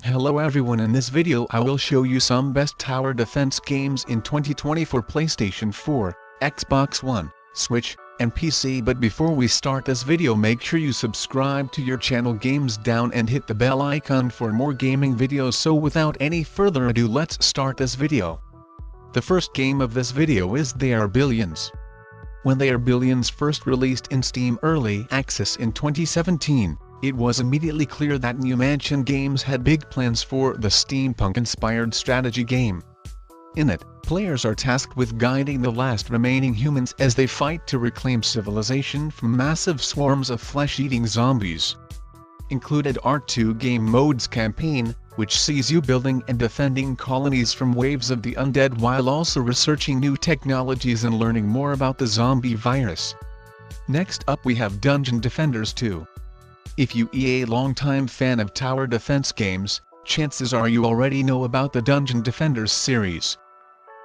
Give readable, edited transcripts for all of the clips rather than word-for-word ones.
Hello everyone, in this video I will show you some best tower defense games in 2020 for PlayStation 4, Xbox One, Switch, and PC. But before we start this video, make sure you subscribe to your channel Games Down and hit the bell icon for more gaming videos. So without any further ado, let's start this video. The first game of this video is They Are Billions. When They Are Billions first released in Steam Early Access in 2017, it was immediately clear that New Mansion Games had big plans for the steampunk-inspired strategy game. In it, players are tasked with guiding the last remaining humans as they fight to reclaim civilization from massive swarms of flesh-eating zombies. Included are 2 game modes: Campaign, which sees you building and defending colonies from waves of the undead while also researching new technologies and learning more about the zombie virus. Next up we have Dungeon Defenders 2. If you are a longtime fan of tower defense games, chances are you already know about the Dungeon Defenders series.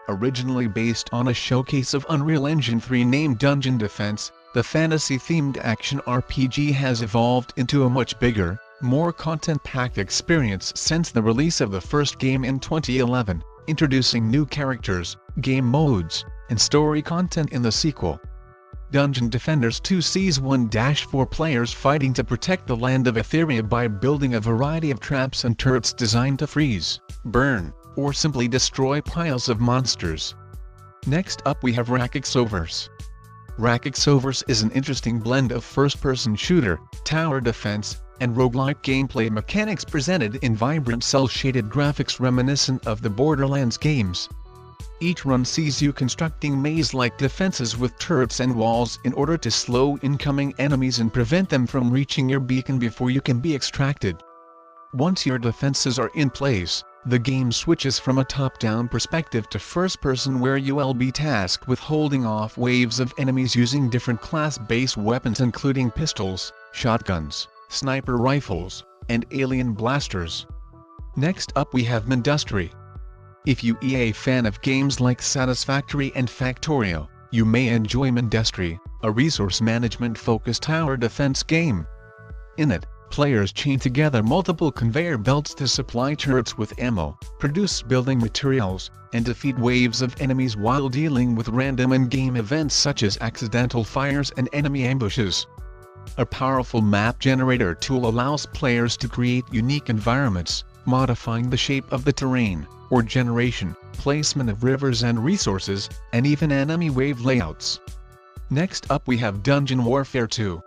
Originally based on a showcase of Unreal Engine 3 named Dungeon Defense, the fantasy-themed action RPG has evolved into a much bigger, more content-packed experience since the release of the first game in 2011, introducing new characters, game modes, and story content in the sequel. Dungeon Defenders 2 sees 1-4 players fighting to protect the land of Etheria by building a variety of traps and turrets designed to freeze, burn, or simply destroy piles of monsters. Next up we have Rakixoverse. Rakixoverse is an interesting blend of first-person shooter, tower defense, and roguelike gameplay mechanics presented in vibrant cel-shaded graphics reminiscent of the Borderlands games. Each run sees you constructing maze-like defenses with turrets and walls in order to slow incoming enemies and prevent them from reaching your beacon before you can be extracted. Once your defenses are in place, the game switches from a top-down perspective to first-person, where you will be tasked with holding off waves of enemies using different class-based weapons including pistols, shotguns, sniper rifles, and alien blasters. Next up we have Mindustry. If you are a fan of games like Satisfactory and Factorio, you may enjoy Mindustry, a resource management-focused tower defense game. In it, players chain together multiple conveyor belts to supply turrets with ammo, produce building materials, and defeat waves of enemies while dealing with random in-game events such as accidental fires and enemy ambushes. A powerful map generator tool allows players to create unique environments, modifying the shape of the terrain, or generation, placement of rivers and resources, and even enemy wave layouts. Next up we have Dungeon Warfare 2.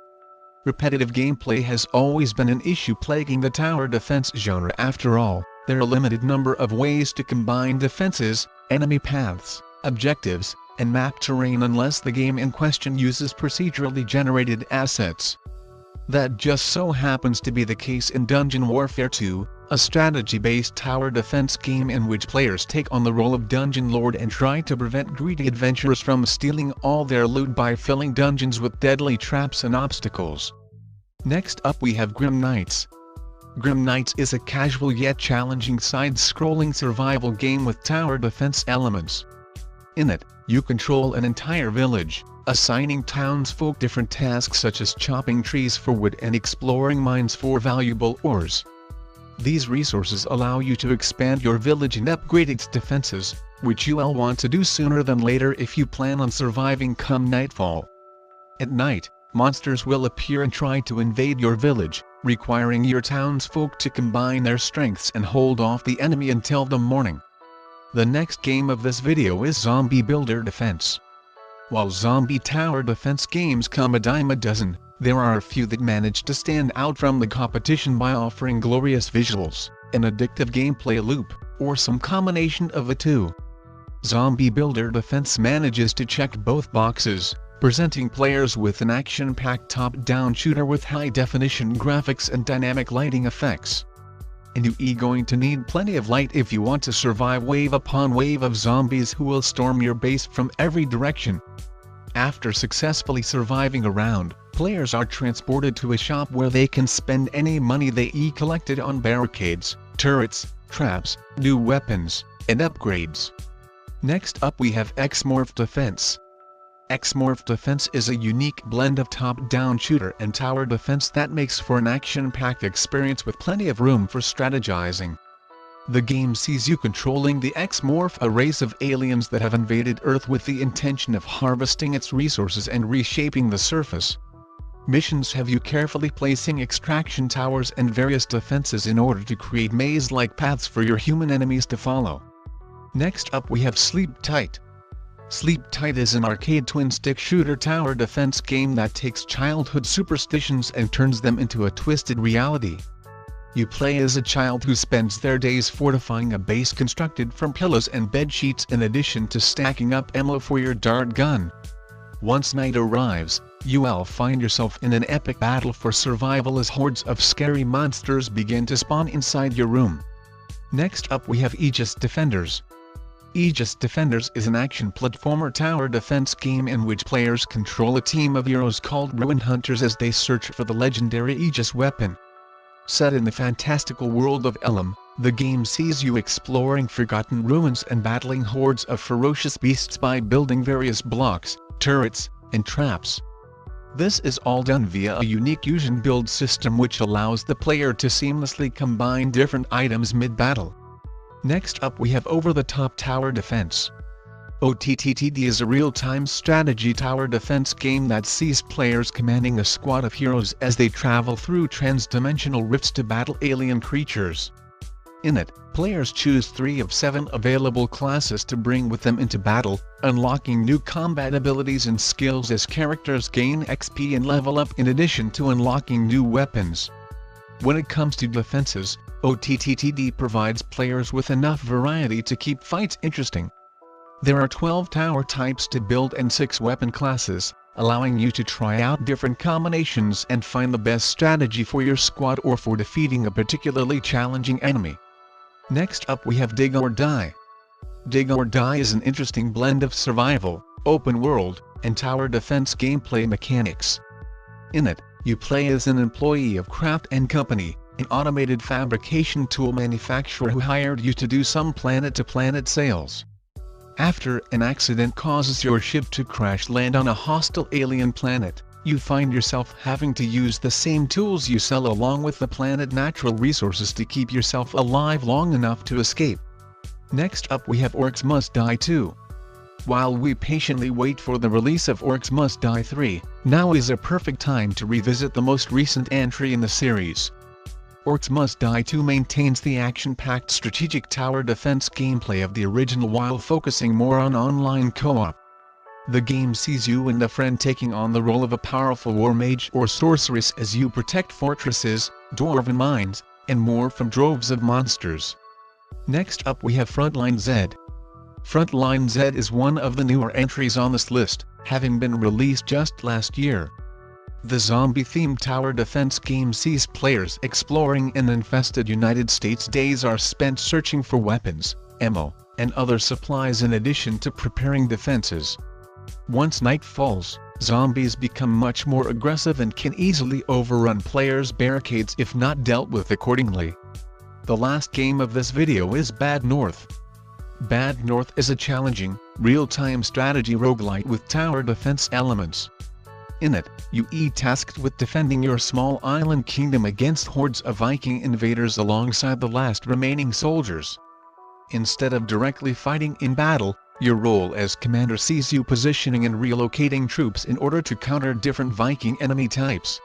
Repetitive gameplay has always been an issue plaguing the tower defense genre. After all, there are a limited number of ways to combine defenses, enemy paths, objectives, and map terrain unless the game in question uses procedurally generated assets. That just so happens to be the case in Dungeon Warfare 2, a strategy-based tower defense game in which players take on the role of Dungeon Lord and try to prevent greedy adventurers from stealing all their loot by filling dungeons with deadly traps and obstacles. Next up we have Grim Knights. Grim Knights is a casual yet challenging side-scrolling survival game with tower defense elements. In it, you control an entire village, assigning townsfolk different tasks such as chopping trees for wood and exploring mines for valuable ores. These resources allow you to expand your village and upgrade its defenses, which you will want to do sooner than later if you plan on surviving come nightfall. At night, monsters will appear and try to invade your village, requiring your townsfolk to combine their strengths and hold off the enemy until the morning. The next game of this video is Zombie Builder Defense. While zombie tower defense games come a dime a dozen, there are a few that manage to stand out from the competition by offering glorious visuals, an addictive gameplay loop, or some combination of the two. Zombie Builder Defense manages to check both boxes, presenting players with an action-packed top-down shooter with high-definition graphics and dynamic lighting effects. And you are going to need plenty of light if you want to survive wave upon wave of zombies who will storm your base from every direction. After successfully surviving a round, players are transported to a shop where they can spend any money they collected on barricades, turrets, traps, new weapons, and upgrades. Next up we have Xmorph Defense. Xmorph Defense is a unique blend of top-down shooter and tower defense that makes for an action-packed experience with plenty of room for strategizing, The game sees you controlling the X-Morph, a race of aliens that have invaded Earth with the intention of harvesting its resources and reshaping the surface. Missions have you carefully placing extraction towers and various defenses in order to create maze-like paths for your human enemies to follow. Next up we have Sleep Tight. Sleep Tight is an arcade twin-stick shooter tower defense game that takes childhood superstitions and turns them into a twisted reality. You play as a child who spends their days fortifying a base constructed from pillows and bed sheets in addition to stacking up ammo for your dart gun. Once night arrives, you'll find yourself in an epic battle for survival as hordes of scary monsters begin to spawn inside your room. Next up we have Aegis Defenders. Aegis Defenders is an action platformer tower defense game in which players control a team of heroes called Ruin Hunters as they search for the legendary Aegis weapon. Set in the fantastical world of Elam, the game sees you exploring forgotten ruins and battling hordes of ferocious beasts by building various blocks, turrets, and traps. This is all done via a unique fusion build system which allows the player to seamlessly combine different items mid-battle. Next up we have Over-the-Top Tower Defense. OTTTD is a real-time strategy tower defense game that sees players commanding a squad of heroes as they travel through trans-dimensional rifts to battle alien creatures. In it, players choose 3 of 7 available classes to bring with them into battle, unlocking new combat abilities and skills as characters gain XP and level up in addition to unlocking new weapons. When it comes to defenses, OTTTD provides players with enough variety to keep fights interesting. There are 12 tower types to build and 6 weapon classes, allowing you to try out different combinations and find the best strategy for your squad or for defeating a particularly challenging enemy. Next up we have Dig or Die. Dig or Die is an interesting blend of survival, open world, and tower defense gameplay mechanics. In it, you play as an employee of Craft & Company, an automated fabrication tool manufacturer who hired you to do some planet-to-planet sales. After an accident causes your ship to crash land on a hostile alien planet, you find yourself having to use the same tools you sell along with the planet's natural resources to keep yourself alive long enough to escape. Next up we have Orcs Must Die 2. While we patiently wait for the release of Orcs Must Die 3, now is a perfect time to revisit the most recent entry in the series. Orcs Must Die 2 maintains the action-packed strategic tower defense gameplay of the original while focusing more on online co-op. The game sees you and a friend taking on the role of a powerful war mage or sorceress as you protect fortresses, dwarven mines, and more from droves of monsters. Next up we have Frontline Z. Frontline Z is one of the newer entries on this list, having been released just last year. The zombie-themed tower defense game sees players exploring an infested United States. Days are spent searching for weapons, ammo, and other supplies in addition to preparing defenses. Once night falls, zombies become much more aggressive and can easily overrun players' barricades if not dealt with accordingly. The last game of this video is Bad North. Bad North is a challenging, real-time strategy roguelite with tower defense elements. In it, you are tasked with defending your small island kingdom against hordes of Viking invaders alongside the last remaining soldiers. Instead of directly fighting in battle, your role as commander sees you positioning and relocating troops in order to counter different Viking enemy types.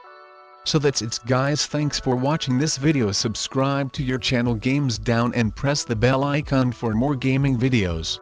So that's it guys, thanks for watching this video. Subscribe to your channel Games Down and press the bell icon for more gaming videos.